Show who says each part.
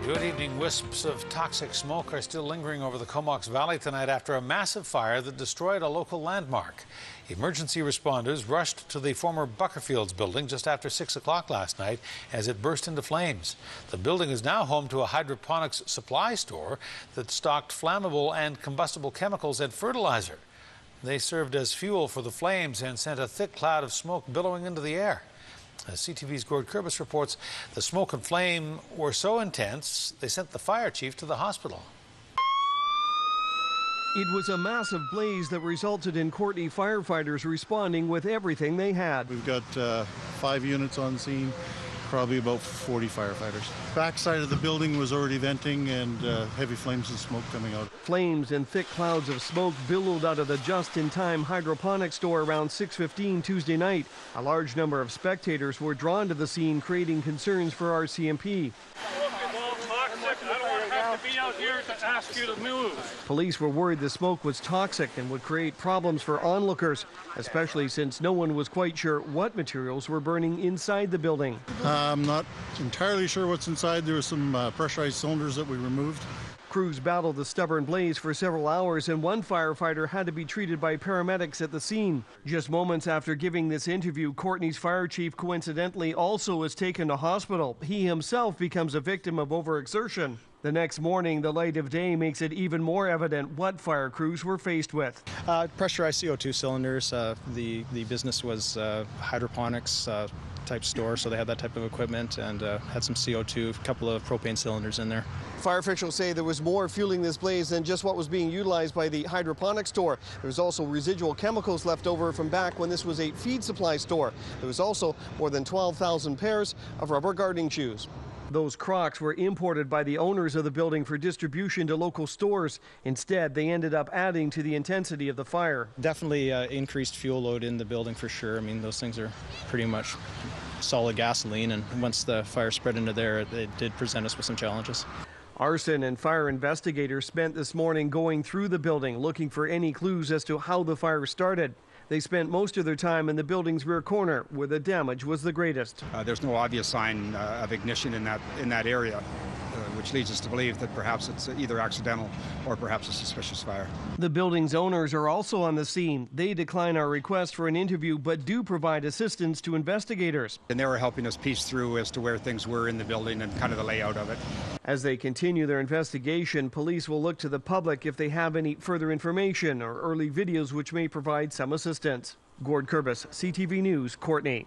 Speaker 1: Good evening. Wisps of toxic smoke are still lingering over the Comox Valley tonight after a massive fire that destroyed a local landmark. Emergency responders rushed to the former Buckerfield's building just after 6 o'clock last night as it burst into flames. The building is now home to a hydroponics supply store that stocked flammable and combustible chemicals and fertilizer. They served as fuel for the flames and sent a thick cloud of smoke billowing into the air. As CTV's Gord reports, the smoke and flame were so intense, they sent the fire chief to the hospital.
Speaker 2: It was a massive blaze that resulted in Courtenay firefighters responding with everything they had.
Speaker 3: We've got 5 units on scene, probably about 40 firefighters. Backside of the building was already venting and heavy flames and smoke coming out.
Speaker 2: Flames and thick clouds of smoke billowed out of the just-in-time hydroponics store around 6:15 Tuesday night. A large number of spectators were drawn to the scene, creating concerns for RCMP.
Speaker 4: Be out here to ask you to move.
Speaker 2: Police were worried the smoke was toxic and would create problems for onlookers, especially since no one was quite sure what materials were burning inside the building.
Speaker 3: I'm not entirely sure what's inside. There were some pressurized cylinders that we removed.
Speaker 2: Crews battled the stubborn blaze for several hours, and one firefighter had to be treated by paramedics at the scene. Just moments after giving this interview, Courtenay's fire chief coincidentally also was taken to hospital. He himself becomes a victim of overexertion. The next morning, the light of day makes it even more evident what fire crews were faced with.
Speaker 5: Pressurized CO2 cylinders. The business was hydroponics type store, so they had that type of equipment and had some CO2, a couple of propane cylinders in there.
Speaker 2: Fire officials say there was more fueling this blaze than just what was being utilized by the hydroponics store. There was also residual chemicals left over from back when this was a feed supply store. There was also more than 12,000 pairs of rubber gardening shoes. Those Crocs were imported by the owners of the building for distribution to local stores. Instead, they ended up adding to the intensity of the fire.
Speaker 5: Definitely increased fuel load in the building for sure. I mean, those things are pretty much solid gasoline, and once the fire spread into there, it did present us with some challenges.
Speaker 2: Arson and fire investigators spent this morning going through the building, looking for any clues as to how the fire started. They spent most of their time in the building's rear corner, where the damage was the greatest.
Speaker 6: There's no obvious sign of ignition in that area, which leads us to believe that perhaps it's either accidental or perhaps a suspicious fire.
Speaker 2: The building's owners are also on the scene. They decline our request for an interview, but do provide assistance to investigators.
Speaker 6: And they were helping us piece through as to where things were in the building and kind of the layout of it.
Speaker 2: As they continue their investigation, police will look to the public if they have any further information or early videos which may provide some assistance. Gord, CTV News, Courtenay.